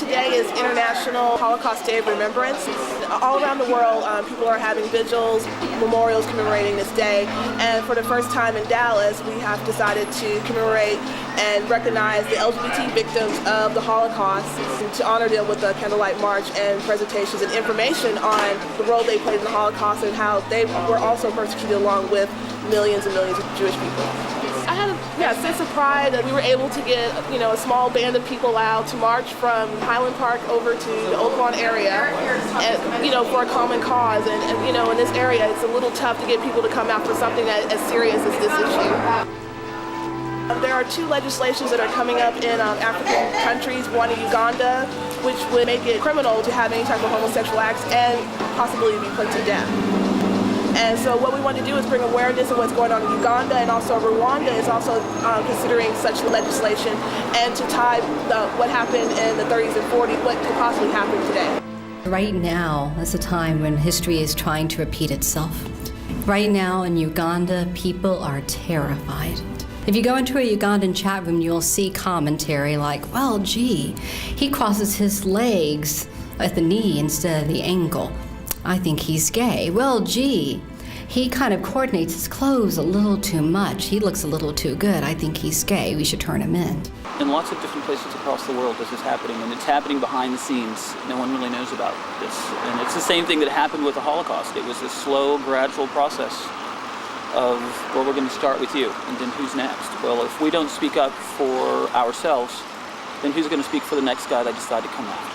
today is International Holocaust Day of Remembrance. All around the world, people are having vigils, memorials commemorating this day. And for the first time in Dallas, we have decided to commemorate and recognize the LGBT victims of the Holocaust to honor them with a Candlelight March and presentations and information on the role they played in the Holocaust and how they were also persecuted along with millions and millions of Jewish people. I had a sense of pride that we were able to get a small band of people out to march from Highland Park over to the Oakland area and for a common cause. And in this area it's a little tough to get people to come out for something that as serious as this issue. There are two legislations that are coming up in African countries, one in Uganda, which would make it criminal to have any type of homosexual acts and possibly be put to death. And so what we want to do is bring awareness of what's going on in Uganda, and also Rwanda is also considering such legislation, and to tie what happened in the 30s and 40s, what could possibly happen today. Right now is a time when history is trying to repeat itself. Right now in Uganda, people are terrified. If you go into a Ugandan chat room, you'll see commentary like, well, gee, he crosses his legs at the knee instead of the ankle. I think he's gay. Well, gee, he kind of coordinates his clothes a little too much. He looks a little too good. I think he's gay. We should turn him in. In lots of different places across the world, this is happening, and it's happening behind the scenes. No one really knows about this. And it's the same thing that happened with the Holocaust. It was a slow, gradual process of, well, we're going to start with you, and then who's next? Well, if we don't speak up for ourselves, then who's going to speak for the next guy that decided to come out?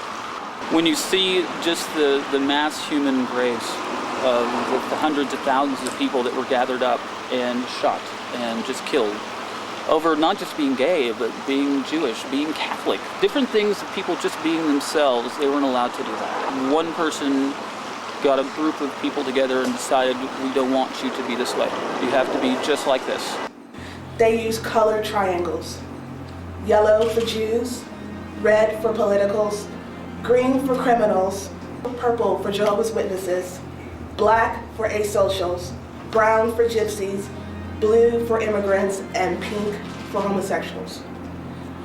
When you see just the mass human graves of the hundreds of thousands of people that were gathered up and shot and just killed over not just being gay, but being Jewish, being Catholic, different things, people just being themselves, they weren't allowed to do that. One person got a group of people together and decided, we don't want you to be this way. You have to be just like this. They use colored triangles. Yellow for Jews, red for politicals, green for criminals, purple for Jehovah's Witnesses, black for asocials, brown for gypsies, blue for immigrants, and pink for homosexuals.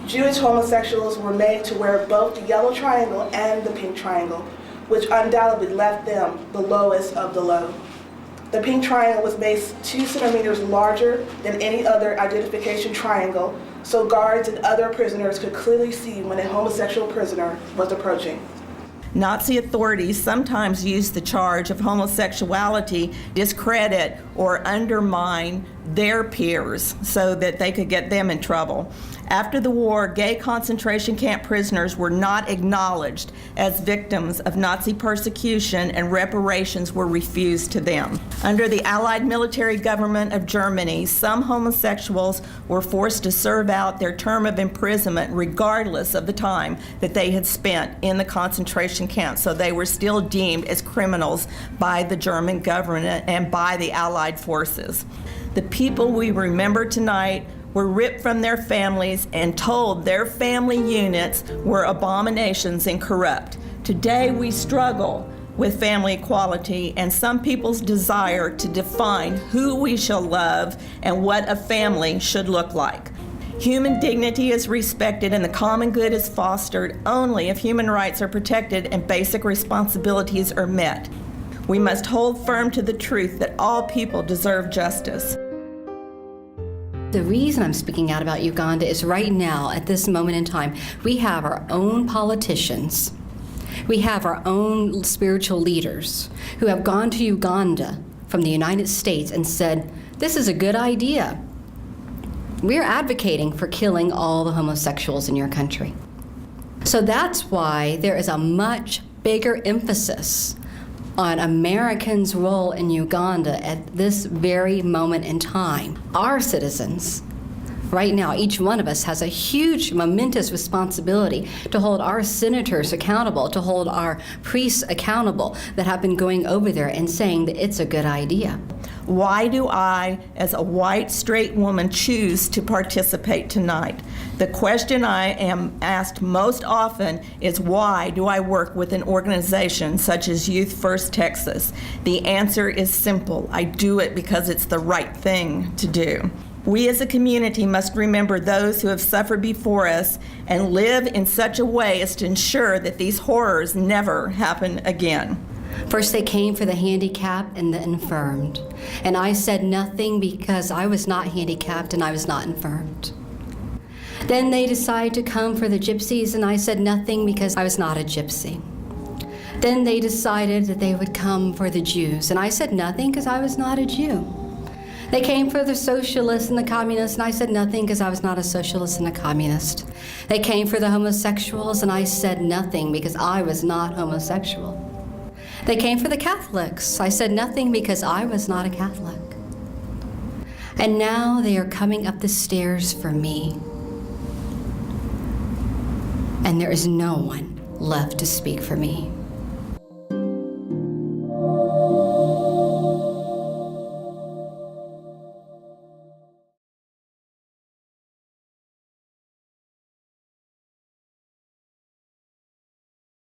Jewish homosexuals were made to wear both the yellow triangle and the pink triangle, which undoubtedly left them the lowest of the low. The pink triangle was made 2 centimeters larger than any other identification triangle, so guards and other prisoners could clearly see when a homosexual prisoner was approaching. Nazi authorities sometimes used the charge of homosexuality to discredit or undermine their peers so that they could get them in trouble. After the war, gay concentration camp prisoners were not acknowledged as victims of Nazi persecution, and reparations were refused to them. Under the Allied military government of Germany, some homosexuals were forced to serve out their term of imprisonment regardless of the time that they had spent in the concentration camp. So they were still deemed as criminals by the German government and by the Allied forces. The people we remember tonight were ripped from their families and told their family units were abominations and corrupt. Today we struggle with family equality and some people's desire to define who we shall love and what a family should look like. Human dignity is respected and the common good is fostered only if human rights are protected and basic responsibilities are met. We must hold firm to the truth that all people deserve justice. The reason I'm speaking out about Uganda is right now, at this moment in time, we have our own politicians. We have our own spiritual leaders who have gone to Uganda from the United States and said, this is a good idea. We're advocating for killing all the homosexuals in your country. So that's why there is a much bigger emphasis on Americans' role in Uganda at this very moment in time. Our citizens, right now, each one of us has a huge, momentous responsibility to hold our senators accountable, to hold our priests accountable that have been going over there and saying that it's a good idea. Why do I, as a white, straight woman, choose to participate tonight? The question I am asked most often is, why do I work with an organization such as Youth First Texas? The answer is simple. I do it because it's the right thing to do. We as a community must remember those who have suffered before us and live in such a way as to ensure that these horrors never happen again. First, they came for the handicapped and the infirmed. And I said nothing because I was not handicapped and I was not infirmed. Then they decided to come for the gypsies, and I said nothing because I was not a gypsy. Then they decided that they would come for the Jews, and I said nothing because I was not a Jew. They came for the socialists and the communists, and I said nothing because I was not a socialist and a communist. They came for the homosexuals, and I said nothing because I was not homosexual. They came for the Catholics. I said nothing because I was not a Catholic. And now they are coming up the stairs for me. And there is no one left to speak for me.